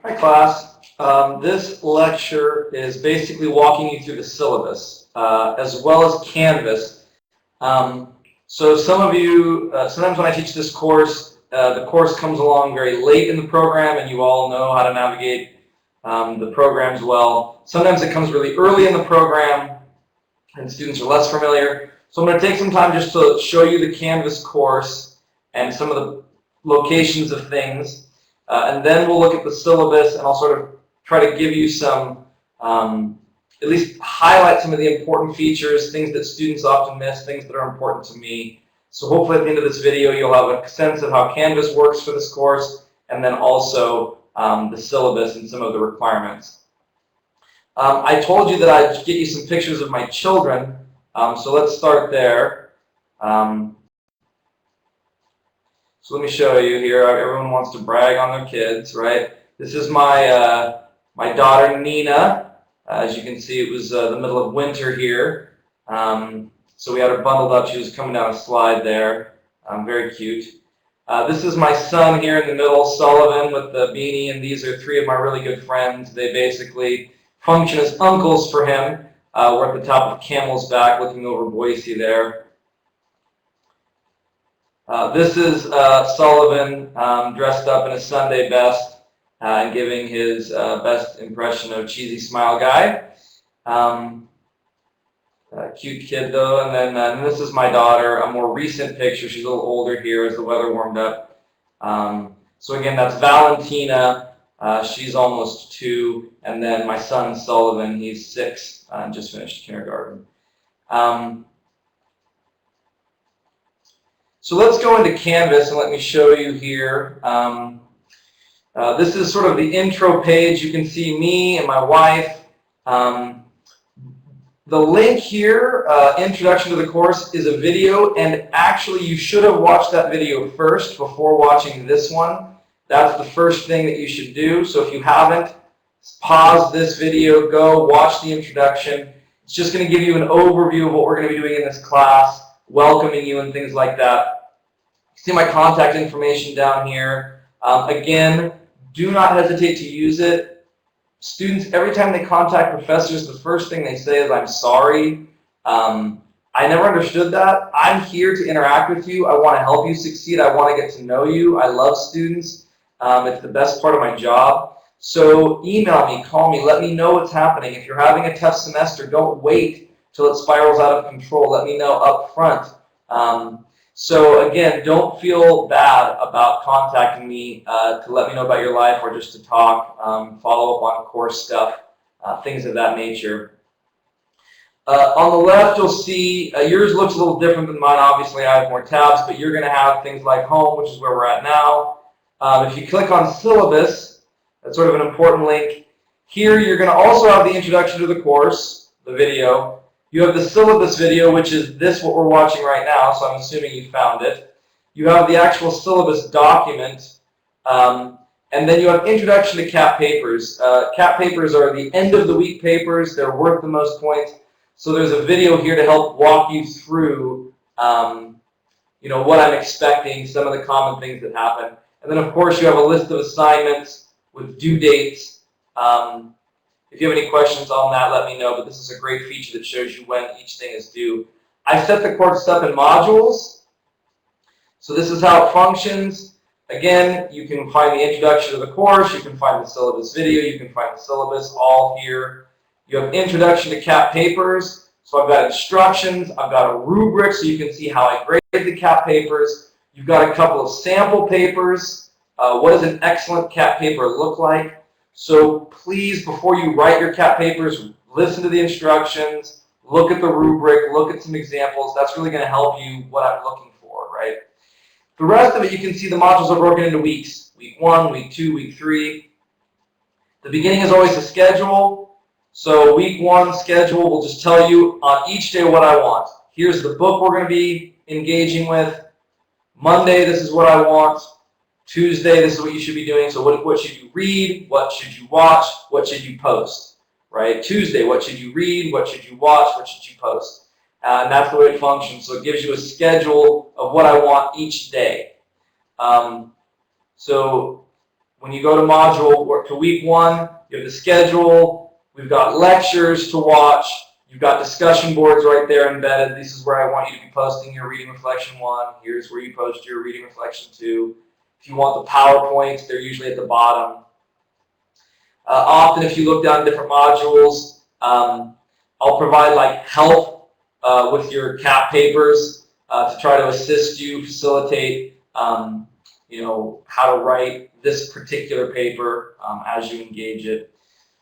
Hi class, this lecture is basically walking you through the syllabus as well as Canvas. So some of you, sometimes when I teach this course, the course comes along very late in the program and you all know how to navigate the programs well. Sometimes it comes really early in the program and students are less familiar. So I'm going to take some time just to show you the Canvas course and some of the locations of things. And then we'll look at the syllabus, and I'll sort of try to give you some, at least highlight some of the important features, things that students often miss, things that are important to me. So hopefully at the end of this video, you'll have a sense of how Canvas works for this course, and then also the syllabus and some of the requirements. I told you that I'd get you some pictures of my children, so let's start there. So let me show you here. Everyone wants to brag on their kids, right? This is my my daughter Nina. As you can see, it was the middle of winter here, so we had her bundled up. She was coming down a slide there. Very cute. This is my son here in the middle, Sullivan, with the beanie, and these are three of my really good friends. They basically function as uncles for him. We're at the top of Camel's Back, looking over Boise there. This is Sullivan dressed up in a Sunday best and giving his best impression of Cheesy Smile Guy. Cute kid though. And then this is my daughter, a more recent picture. She's a little older here as the weather warmed up. So again, that's Valentina. She's almost 2. And then my son Sullivan, he's 6, just finished kindergarten. So let's go into Canvas and let me show you here. This is sort of the intro page. You can see me and my wife. The link here, introduction to the course, is a video, and actually you should have watched that video first before watching this one. That's the first thing that you should do. So if you haven't, pause this video, go watch the introduction. It's just going to give you an overview of what we're going to be doing in this class, welcoming you and things like that. See my contact information down here. Again, do not hesitate to use it. Students, every time they contact professors, the first thing they say is, "I'm sorry. I never understood that. I'm here to interact with you. I want to help you succeed. I want to get to know you. I love students. It's the best part of my job." So email me, call me, let me know what's happening. If you're having a tough semester, don't wait till it spirals out of control. Let me know up front. So again, don't feel bad about contacting me to let me know about your life or just to talk, follow up on course stuff, things of that nature. On the left, you'll see yours looks a little different than mine. Obviously, I have more tabs, but you're going to have things like home, which is where we're at now. If you click on syllabus, that's sort of an important link. Here, you're going to also have the introduction to the course, the video. You have the syllabus video, which is this, what we're watching right now, so I'm assuming you found it. You have the actual syllabus document, and then you have introduction to CAP papers. CAP papers are the end of the week papers. They're worth the most points. So there's a video here to help walk you through you know, what I'm expecting, some of the common things that happen. And then, of course, you have a list of assignments with due dates. If you have any questions on that, let me know, but this is a great feature that shows you when each thing is due. I set the course up in modules. So this is how it functions. Again, you can find the introduction to the course, you can find the syllabus video, you can find the syllabus all here. You have introduction to CAP papers. So I've got instructions, I've got a rubric so you can see how I grade the CAP papers. You've got a couple of sample papers. What does an excellent CAP paper look like? So please, before you write your CAP papers, listen to the instructions, look at the rubric, look at some examples. That's really going to help you what I'm looking for, right? The rest of it, you can see the modules are broken into weeks. Week 1, week 2, week 3. The beginning is always a schedule. So week 1 schedule will just tell you on each day what I want. Here's the book we're going to be engaging with. Monday, this is what I want. Tuesday, this is what you should be doing. So what should you read? What should you watch? What should you post? Right? Tuesday, what should you read? What should you watch? What should you post? And that's the way it functions. So it gives you a schedule of what I want each day. So when you go to to week 1, you have the schedule, we've got lectures to watch, you've got discussion boards right there embedded. This is where I want you to be posting your reading reflection 1. Here's where you post your reading reflection 2. If you want the PowerPoints, they're usually at the bottom. Often if you look down different modules, I'll provide like help with your CAP papers to try to assist you, facilitate, you know, how to write this particular paper as you engage it.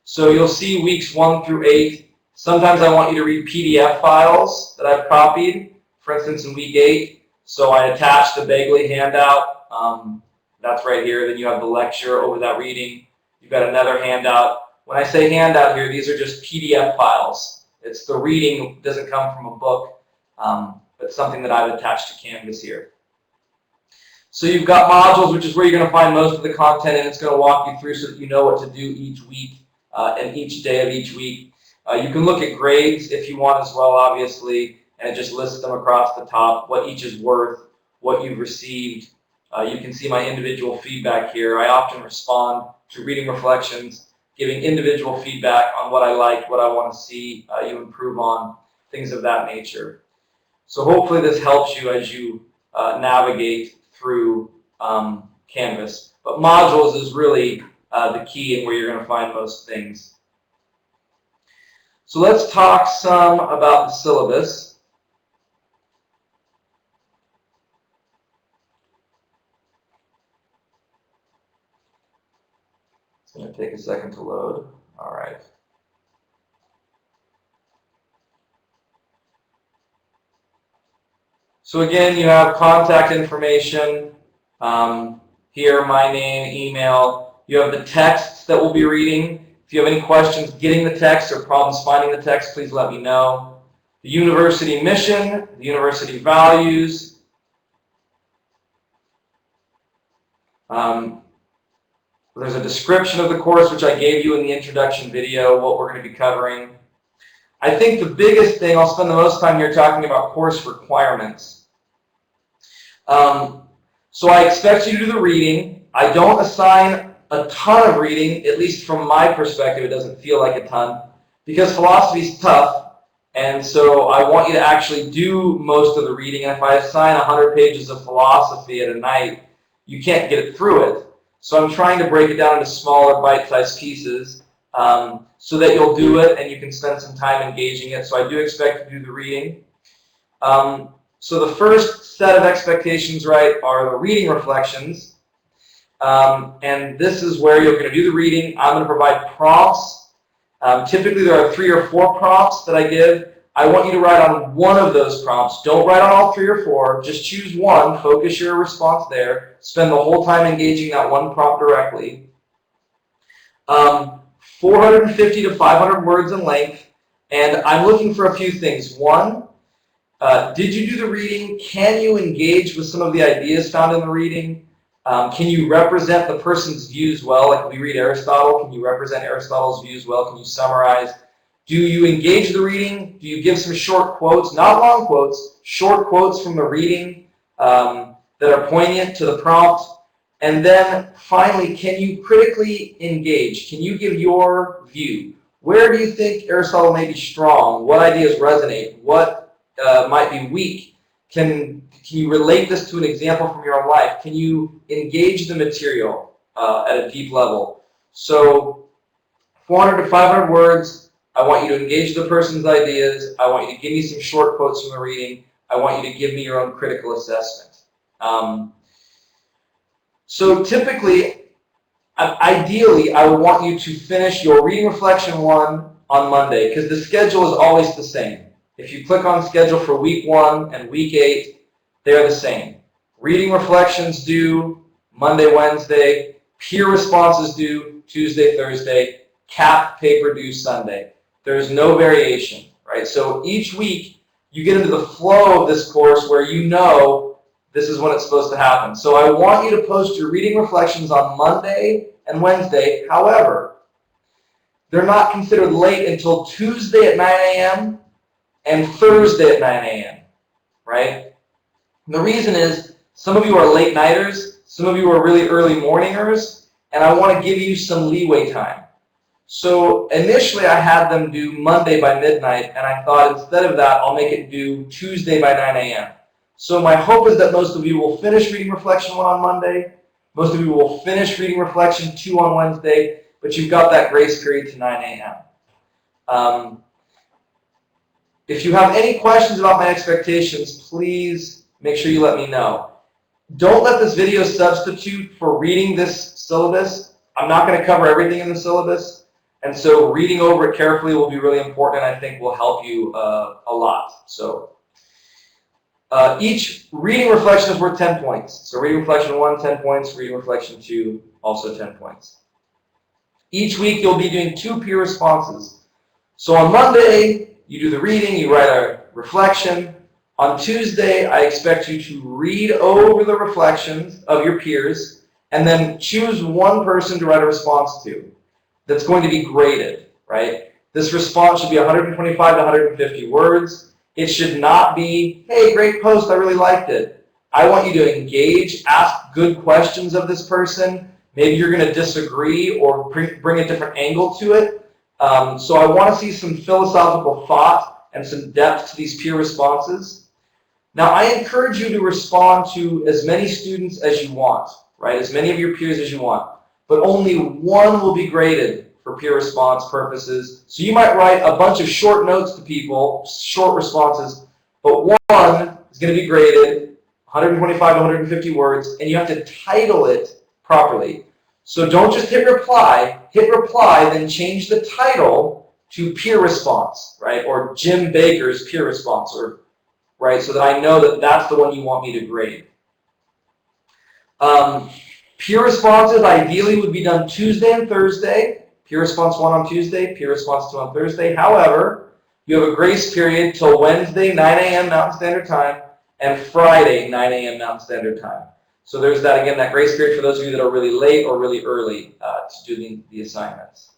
So you'll see weeks 1 through 8. Sometimes I want you to read PDF files that I've copied, for instance, in week 8. So I attached the Bagley handout. That's right here. Then you have the lecture over that reading. You've got another handout. When I say handout here, these are just PDF files. It's the reading doesn't come from a book, but something that I've attached to Canvas here. So you've got modules, which is where you're going to find most of the content, and it's going to walk you through so that you know what to do each week and each day of each week. You can look at grades if you want as well, obviously, and it just lists them across the top, what each is worth, what you've received. You can see my individual feedback here. I often respond to reading reflections, giving individual feedback on what I liked, what I want to see you improve on, things of that nature. So hopefully this helps you as you navigate through Canvas. But modules is really the key and where you're going to find most things. So let's talk some about the syllabus. It's going to take a second to load. All right. So again, you have contact information. Here, my name, email. You have the texts that we'll be reading. If you have any questions getting the text or problems finding the text, please let me know. The university mission, the university values. There's a description of the course, which I gave you in the introduction video, what we're going to be covering. I think the biggest thing, I'll spend the most time here talking about course requirements. So I expect you to do the reading. I don't assign a ton of reading, at least from my perspective, it doesn't feel like a ton, because philosophy is tough, and so I want you to actually do most of the reading. And if I assign 100 pages of philosophy at a night, you can't get it through it. So I'm trying to break it down into smaller bite-sized pieces so that you'll do it and you can spend some time engaging it. So I do expect to do the reading. So the first set of expectations, right, are the reading reflections. And this is where you're going to do the reading. I'm going to provide prompts. Typically, there are 3 or 4 prompts that I give. I want you to write on one of those prompts. Don't write on all 3 or 4. Just choose one. Focus your response there. Spend the whole time engaging that one prompt directly. 450 to 500 words in length. And I'm looking for a few things. One, did you do the reading? Can you engage with some of the ideas found in the reading? Can you represent the person's views well? Like we read Aristotle, can you represent Aristotle's views well? Can you summarize? Do you engage the reading? Do you give some short quotes, not long quotes, short quotes from the reading that are poignant to the prompt? And then finally, can you critically engage? Can you give your view? Where do you think Aristotle may be strong? What ideas resonate? What might be weak? Can you relate this to an example from your own life? Can you engage the material at a deep level? So 400 to 500 words. I want you to engage the person's ideas. I want you to give me some short quotes from the reading. I want you to give me your own critical assessment. So typically, ideally, I would want you to finish your reading reflection 1 on Monday because the schedule is always the same. If you click on schedule for week 1 and week 8, they're the same. Reading reflections due Monday, Wednesday. Peer responses due Tuesday, Thursday. CAP paper due Sunday. There's no variation, right? So each week, you get into the flow of this course where you know this is when it's supposed to happen. So I want you to post your reading reflections on Monday and Wednesday. However, they're not considered late until Tuesday at 9 a.m. and Thursday at 9 a.m., right? And the reason is some of you are late nighters, some of you are really early morningers, and I want to give you some leeway time. So initially I had them do Monday by midnight, and I thought instead of that, I'll make it do Tuesday by 9 a.m. So my hope is that most of you will finish reading Reflection 1 on Monday, most of you will finish reading Reflection 2 on Wednesday, but you've got that grace period to 9 a.m. If you have any questions about my expectations, please make sure you let me know. Don't let this video substitute for reading this syllabus. I'm not going to cover everything in the syllabus, and so reading over it carefully will be really important, and I think will help you a lot. So each reading reflection is worth 10 points. So reading reflection 1, 10 points. Reading reflection 2, also 10 points. Each week you'll be doing 2 peer responses. So on Monday, you do the reading, you write a reflection. On Tuesday, I expect you to read over the reflections of your peers and then choose one person to write a response to that's going to be graded, right? This response should be 125 to 150 words. It should not be, hey, great post, I really liked it. I want you to engage, ask good questions of this person. Maybe you're going to disagree or bring a different angle to it. So I want to see some philosophical thought and some depth to these peer responses. Now, I encourage you to respond to as many students as you want, right? As many of your peers as you want. But only one will be graded for peer response purposes. So you might write a bunch of short notes to people, short responses, but one is going to be graded 125 to 150 words, and you have to title it properly. So don't just hit reply, then change the title to peer response, right? Or Jim Baker's peer response, or right, so that I know that that's the one you want me to grade. Peer responses ideally would be done Tuesday and Thursday. Peer response 1 on Tuesday, peer response 2 on Thursday. However, you have a grace period till Wednesday, 9 a.m. Mountain Standard Time, and Friday, 9 a.m. Mountain Standard Time. So there's that, again, that grace period for those of you that are really late or really early to do the assignments.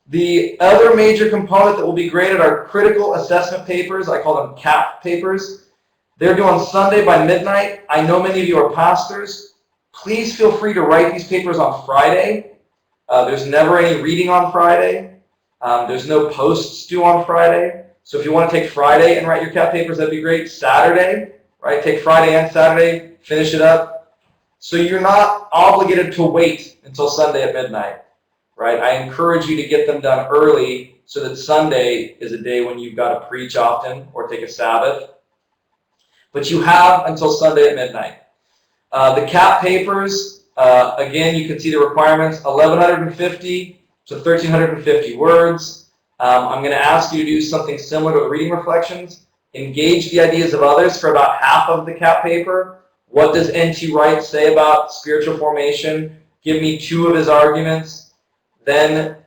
The other major component that will be graded are critical assessment papers. I call them CAP papers. They're due on Sunday by midnight. I know many of you are pastors. Please feel free to write these papers on Friday. There's never any reading on Friday. There's no posts due on Friday. So if you want to take Friday and write your CAP papers, that'd be great. Saturday, right? Take Friday and Saturday, finish it up. So you're not obligated to wait until Sunday at midnight. Right? I encourage you to get them done early so that Sunday is a day when you've got to preach often or take a Sabbath. But you have until Sunday at midnight. The CAP papers, again, you can see the requirements, 1,150 to 1,350 words. I'm going to ask you to do something similar to the reading reflections. Engage the ideas of others for about half of the CAP paper. What does N.T. Wright say about spiritual formation? Give me 2 of his arguments. Then,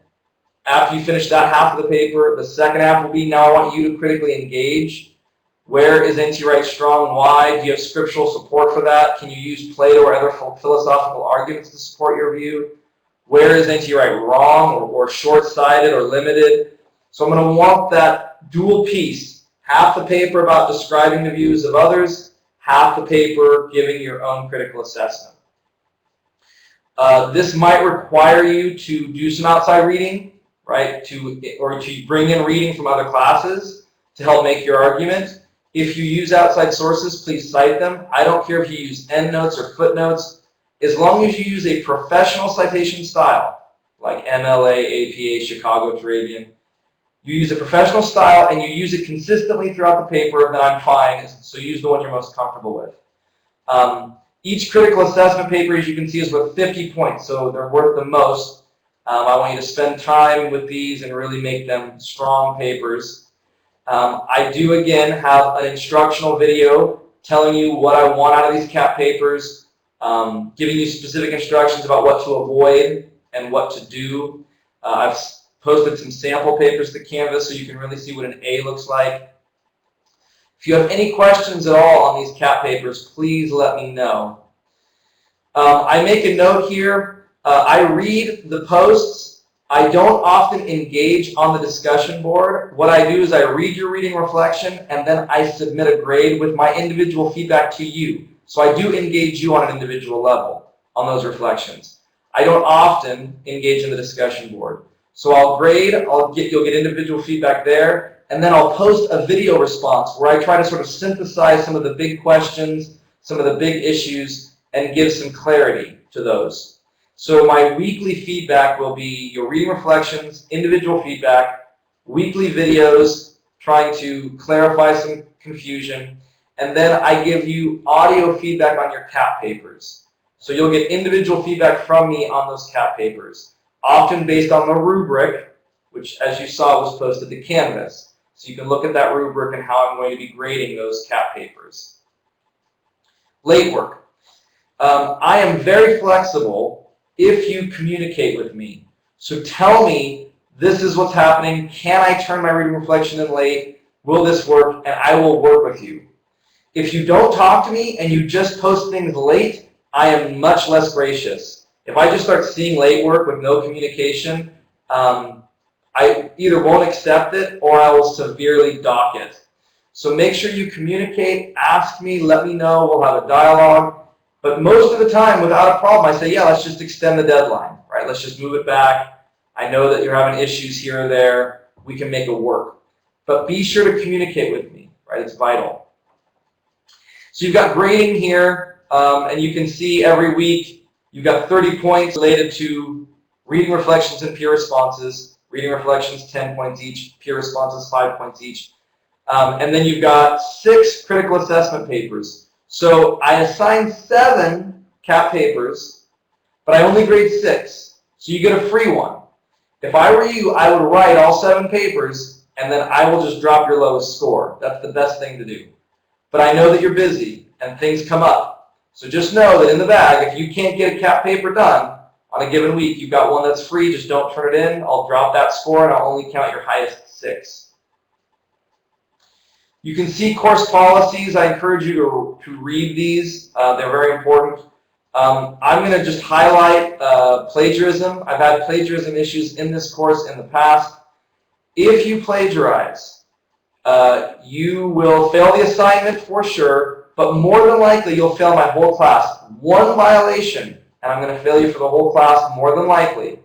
after you finish that half of the paper, the second half will be, now I want you to critically engage. Where is N.T. Wright strong and why? Do you have scriptural support for that? Can you use Plato or other philosophical arguments to support your view? Where is N.T. Wright wrong or short-sighted or limited? So I'm going to want that dual piece, half the paper about describing the views of others, half the paper giving your own critical assessment. This might require you to do some outside reading, right? Or to bring in reading from other classes to help make your argument. If you use outside sources, please cite them. I don't care if you use endnotes or footnotes, as long as you use a professional citation style, like MLA, APA, Chicago Turabian. You use a professional style and you use it consistently throughout the paper, then I'm fine. So use the one you're most comfortable with. Each critical assessment paper, as you can see, is worth 50 points, so they're worth the most. I want you to spend time with these and really make them strong papers. I do, again, have an instructional video telling you what I want out of these CAP papers, giving you specific instructions about what to avoid and what to do. I've posted some sample papers to Canvas so you can really see what an A looks like. If you have any questions at all on these CAP papers, please let me know. I make a note here. I read the posts. I don't often engage on the discussion board. What I do is I read your reading reflection, and then I submit a grade with my individual feedback to you. So I do engage you on an individual level. on those reflections. I don't often engage in the discussion board. So I'll grade, you'll get individual feedback there, and then I'll post a video response where I try to sort of synthesize some of the big questions, some of the big issues, and give some clarity to those. So my weekly feedback will be your reading reflections, individual feedback, weekly videos trying to clarify some confusion, and then I give you audio feedback on your CAP papers. So you'll get individual feedback from me on those CAP papers, often based on the rubric, which as you saw was posted to Canvas. So you can look at that rubric and how I'm going to be grading those CAP papers. Late work. I am very flexible if you communicate with me. So tell me, this is what's happening. Can I turn my reading reflection in late? Will this work? And I will work with you. If you don't talk to me and you just post things late, I am much less gracious. If I just start seeing late work with no communication, I either won't accept it or I will severely dock it. So make sure you communicate, ask me, let me know, we'll have a dialogue. But most of the time, without a problem, I say, yeah, let's just extend the deadline, right? Let's just move it back. I know that you're having issues here or there. We can make it work. But be sure to communicate with me, right? It's vital. So you've got grading here, and you can see every week you've got 30 points related to reading reflections and peer responses. Reading reflections, 10 points each. Peer responses, 5 points each. And then you've got 6 critical assessment papers. So I assign 7 CAP papers, but I only grade 6. So you get a free one. If I were you, I would write all 7 papers, and then I will just drop your lowest score. That's the best thing to do. But I know that you're busy, and things come up. So just know that in the bag, if you can't get a CAP paper done on a given week, you've got one that's free, just don't turn it in. I'll drop that score, and I'll only count your highest 6. You can see course policies. I encourage you to read these. They're very important. I'm going to just highlight plagiarism. I've had plagiarism issues in this course in the past. If you plagiarize, you will fail the assignment for sure, but more than likely you'll fail my whole class. One violation, and I'm going to fail you for the whole class more than likely.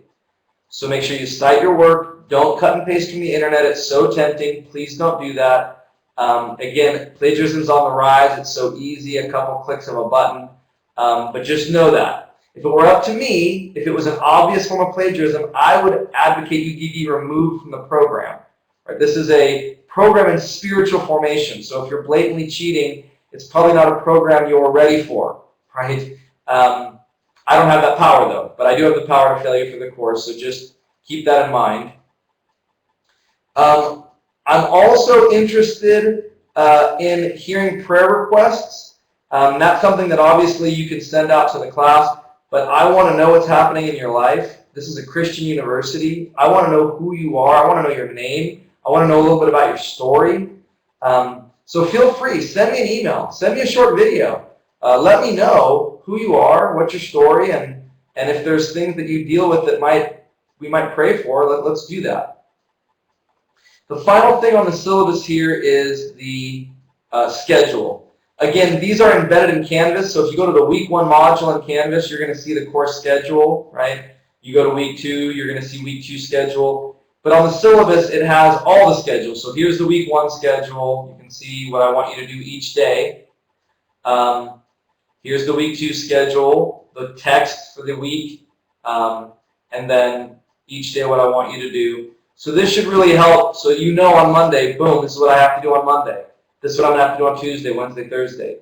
So make sure you cite your work. Don't cut and paste from the internet. It's so tempting. Please don't do that. Again, plagiarism is on the rise. It's so easy, a couple clicks of a button. But just know that. If it were up to me, if it was an obvious form of plagiarism, I would advocate you be removed from the program. Right? This is a program in spiritual formation. So if you're blatantly cheating, it's probably not a program you're ready for. Right? I don't have that power, though. But I do have the power to fail you for the course. So just keep that in mind. I'm also interested in hearing prayer requests. That's something that obviously you can send out to the class, but I want to know what's happening in your life. This is a Christian university. I want to know who you are. I want to know your name. I want to know a little bit about your story. So feel free. Send me an email. Send me a short video. Let me know who you are, what's your story, and if there's things that you deal with that we might pray for, let's do that. The final thing on the syllabus here is the schedule. Again, these are embedded in Canvas, so if you go to the week 1 module in Canvas, you're going to see the course schedule, right? You go to week 2, you're going to see week 2 schedule. But on the syllabus, it has all the schedules. So here's the week 1 schedule. You can see what I want you to do each day. Here's the week 2 schedule, the text for the week, and then each day what I want you to do. So this should really help. So you know on Monday, boom, this is what I have to do on Monday. This is what I'm going to have to do on Tuesday, Wednesday, Thursday.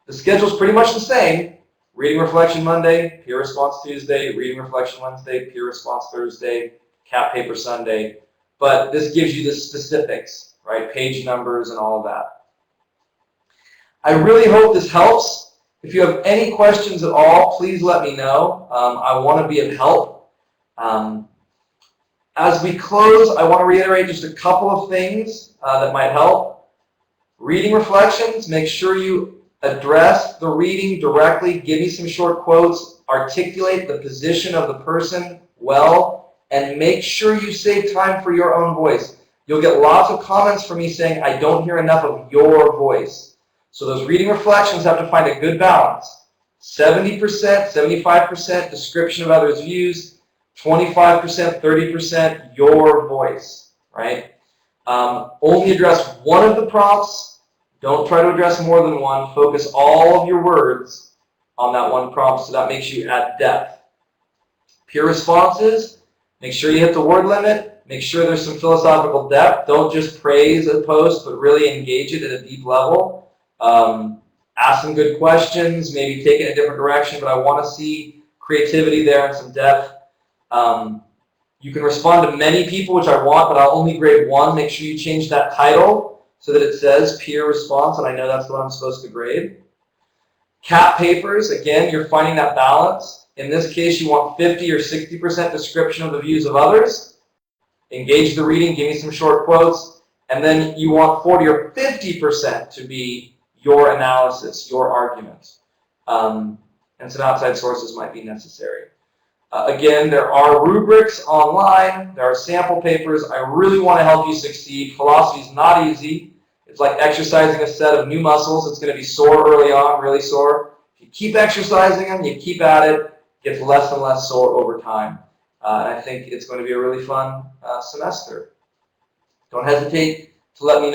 The schedule's pretty much the same. Reading reflection Monday, peer response Tuesday, reading reflection Wednesday, peer response Thursday, CAP paper Sunday. But this gives you the specifics, right? Page numbers and all of that. I really hope this helps. If you have any questions at all, please let me know. I want to be of help. As we close, I want to reiterate just a couple of things that might help. Reading reflections, make sure you address the reading directly. Give me some short quotes. Articulate the position of the person well, and make sure you save time for your own voice. You'll get lots of comments from me saying, I don't hear enough of your voice. So those reading reflections have to find a good balance. 70%, 75% description of others' views, 25%, 30% your voice, right? Only address one of the prompts. Don't try to address more than one. Focus all of your words on that one prompt, so that makes you add depth. Peer responses, make sure you hit the word limit. Make sure there's some philosophical depth. Don't just praise a post, but really engage it at a deep level. Ask some good questions, maybe take it in a different direction, but I want to see creativity there and some depth. You can respond to many people, which I want, but I'll only grade one. Make sure you change that title so that it says peer response, and I know that's what I'm supposed to grade. Cap papers, again, you're finding that balance. In this case, you want 50 or 60% description of the views of others. Engage the reading, give me some short quotes, and then you want 40 or 50% to be your analysis, your argument. And some outside sources might be necessary. Again, there are rubrics online. There are sample papers. I really want to help you succeed. Philosophy is not easy. It's like exercising a set of new muscles. It's going to be sore early on, really sore. If you keep exercising them, you keep at it, it gets less and less sore over time. And I think it's going to be a really fun semester. Don't hesitate to let me know.